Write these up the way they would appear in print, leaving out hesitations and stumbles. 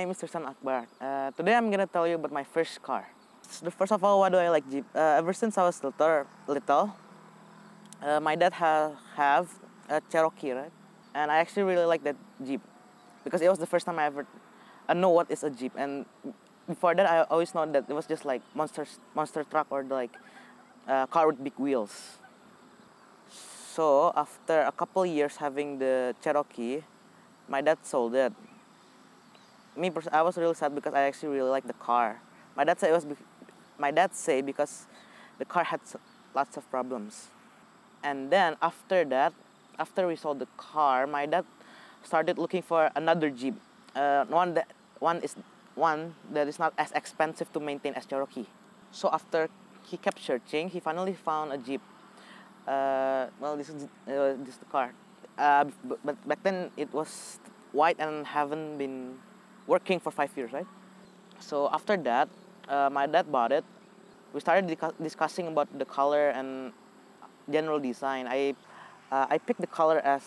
name is Tristan Akbar. Today I'm gonna tell you about my first car. First of all, why do I like Jeep? Ever since I was little, my dad have a Cherokee, right? And I actually really like that Jeep because it was the first time I ever know what is a Jeep. And before that, I always know that it was just like monster truck or like car with big wheels. So after a couple years having the Cherokee, my dad sold it. I was really sad because I actually really liked the car. My dad say because the car had lots of problems. And then after that, after we sold the car, my dad started looking for another Jeep, one that is not as expensive to maintain as Cherokee. So after he kept searching, he finally found a Jeep. This is the car. But back then it was white and haven't been working for 5 years, right? So after that, my dad bought it. We started discussing about the color and general design. I picked the color as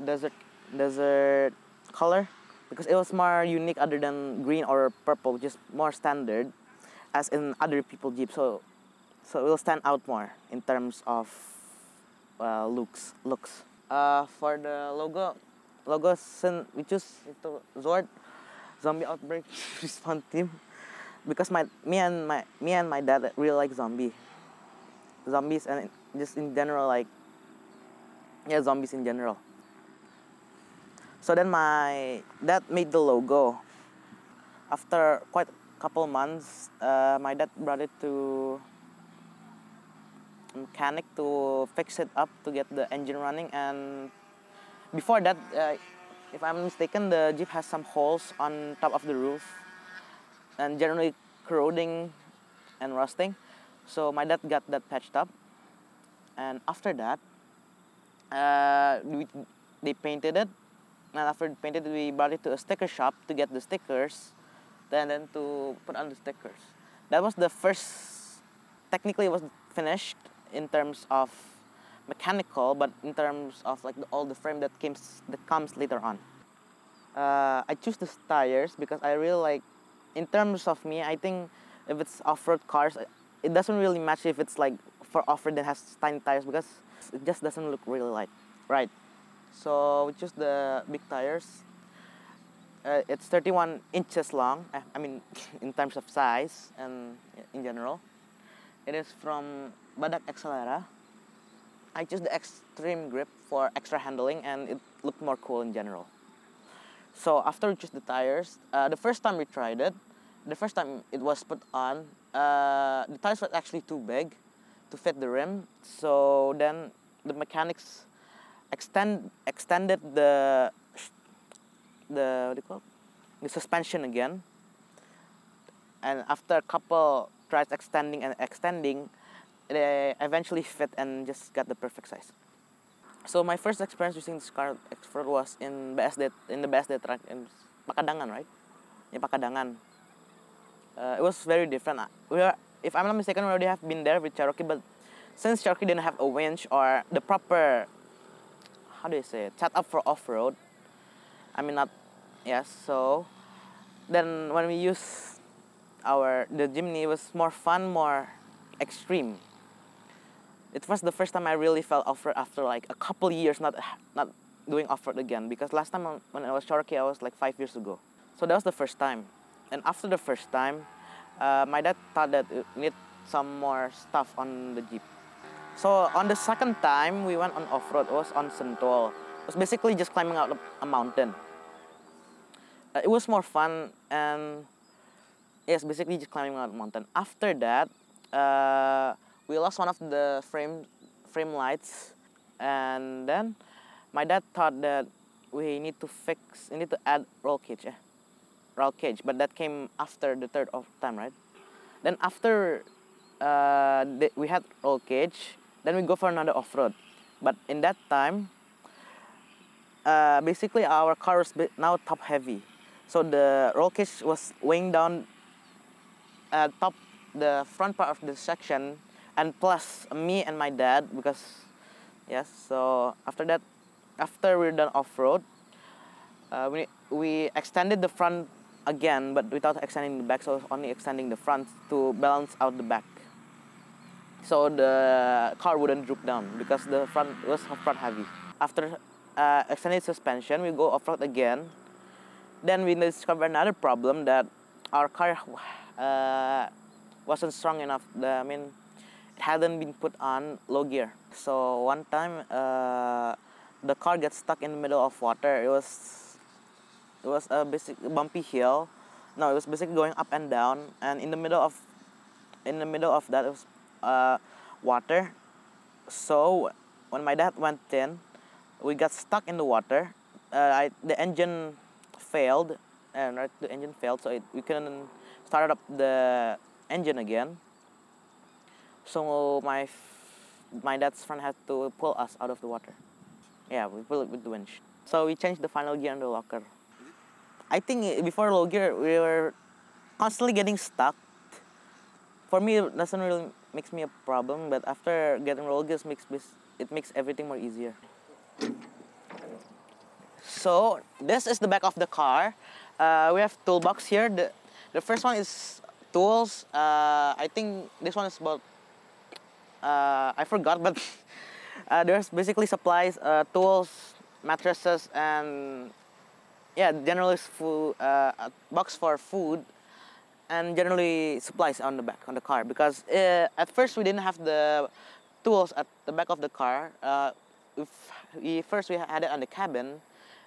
desert color because it was more unique other than green or purple, which is more standard as in other people Jeep. So it will stand out more in terms of looks. For the logo we choose itu Zord, Zombie Outbreak Response Team, because me and my dad really like zombies and just in general, like zombies in general. So then my dad made the logo. After quite a couple months, my dad brought it to a mechanic to fix it up to get the engine running. And before that, if I'm mistaken, the Jeep has some holes on top of the roof and generally corroding and rusting. So my dad got that patched up. And after that, they painted it. And after they painted it, we brought it to a sticker shop to get the stickers, then to put on the stickers. That was the first. Technically, it was finished in terms of mechanical, but in terms of like all the frame that comes later on. I choose the tires because I really like. In terms of me, I think if it's off-road cars, it doesn't really match if it's like for off-road that has tiny tires because it just doesn't look really like right. So we choose the big tires. It's 31 inches long. I mean, in terms of size and in general. It is from Badak Accelera. I choose the extreme grip for extra handling and it looked more cool in general. So after we choose the tires, the first time we tried it, the first time it was put on, the tires were actually too big to fit the rim. So then the mechanics extended the what do you call it? The suspension again. And after a couple tries extending, they eventually fit and just got the perfect size. So my first experience using this car was in the BSD track in Pakadangan, right? In Pakadangan. It was very different. If I'm not mistaken, we already have been there with Cherokee, but since Cherokee didn't have a winch or the proper, how do you say it, set up for off-road, so then when we use the Jimny, it was more fun, more extreme. It was the first time I really felt off-road after like a couple years not doing off-road again, because last time when I was Cherokee, I was like 5 years ago. So that was the first time. And after the first time, my dad thought that we need some more stuff on the Jeep. So on the second time, we went on off-road. It was on Sentul. It was basically just climbing out a mountain. It was more fun, and yes, basically just climbing out a mountain. After that, we lost one of the frame lights, and then my dad thought that we need to add roll cage, but that came after the third time, right? Then after we had roll cage, then we go for another off-road. But in that time, basically our car was now top heavy, so the roll cage was weighing down top the front part of the section, and plus me and my dad, because so after we're done off-road, we extended the front again, but without extending the back, so only extending the front to balance out the back. So the car wouldn't droop down because the front was front heavy. After extended suspension, we go off-road again. Then we discover another problem that our car wasn't strong enough. It hadn't been put on low gear. So one time the car gets stuck in the middle of water. It was a basic bumpy hill. No, it was basically going up and down, and in the middle of that it was water. So when my dad went in, we got stuck in the water. The engine failed, so we couldn't start up the engine again. So my dad's friend had to pull us out of the water. Yeah, we pull it with the winch. So we changed the final gear and the locker. I think before low gear we were constantly getting stuck. For me, it doesn't really makes me a problem, but after getting roll gears, it makes everything more easier. So this is the back of the car. We have toolbox here. The first one is tools. I think this one is about I forgot, but there's basically supplies, tools, mattresses, and generally food, a box for food. And generally supplies on the back on the car, because at first we didn't have the tools at the back of the car. We had it on the cabin,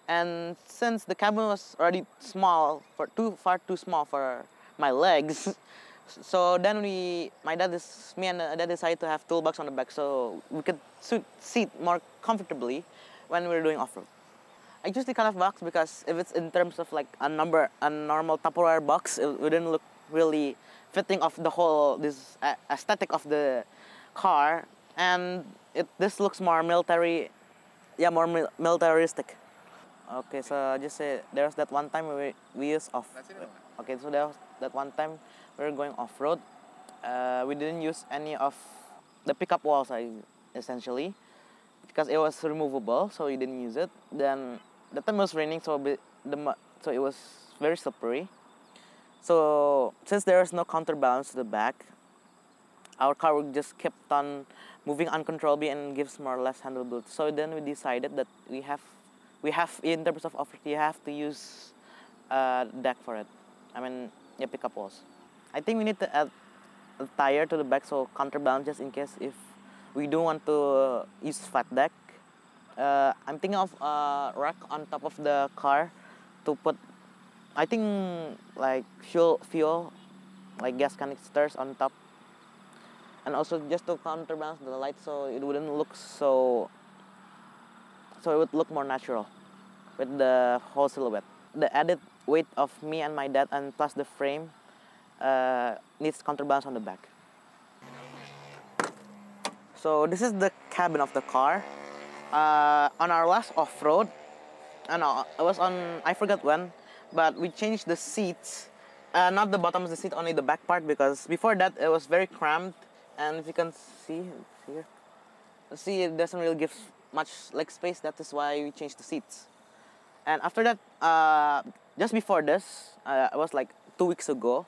and since the cabin was already far too small for my legs, so then me and dad decided to have toolbox on the back so we could sit more comfortably when we were doing off-road. I choose the kind of box because if it's in terms of like a normal Tupperware box, it wouldn't look really fitting of the whole aesthetic of the car, and this looks more military, more militaristic. Okay, so I just say there's that one time we use off. Okay, so there was that one time we were going off road. We didn't use any of the pickup walls, essentially, because it was removable, so we didn't use it. Then the time was raining, so it was very slippery. So since there is no counterbalance to the back, our car would just kept on moving uncontrollably and gives more or less handleability. So then we decided that we have in terms of off-road, you have to use deck for it. Pickup walls. I think we need to add a tire to the back so counterbalance, just in case if we do want to use flat deck. I'm thinking of a rack on top of the car to put, I think, like fuel, like gas canisters on top, and also just to counterbalance the light so it wouldn't look so it would look more natural with the whole silhouette. The added weight of me and my dad, and plus the frame, needs counterbalance on the back. So this is the cabin of the car. On our last off-road, I forgot when, but we changed the seats, not the bottom of the seat, only the back part, because before that it was very cramped, and if you can see here, it doesn't really give much leg space. That is why we changed the seats. And after that, just before this, it was like 2 weeks ago,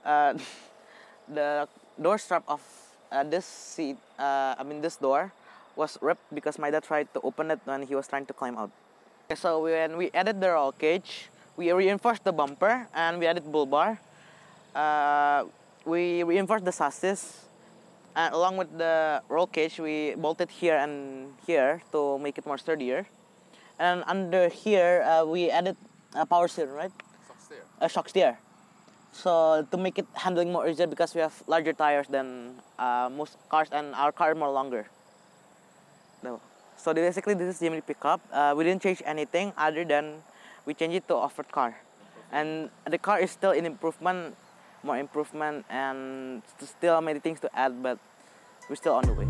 the door strap of this seat, this door, was ripped because my dad tried to open it when he was trying to climb out. Okay, so when we added the roll cage, we reinforced the bumper and we added bull bar. We reinforced the chassis, and along with the roll cage, we bolted here and here to make it more sturdier. And under here, we added a power steering, right? A shock steer. So to make it handling more easier, because we have larger tires than most cars, and our car is more longer. No. So basically, this is Jimny pickup. We didn't change anything other than we changed it to off-road car, and the car is still in improvement, more improvement, and still many things to add, but we're still on the way.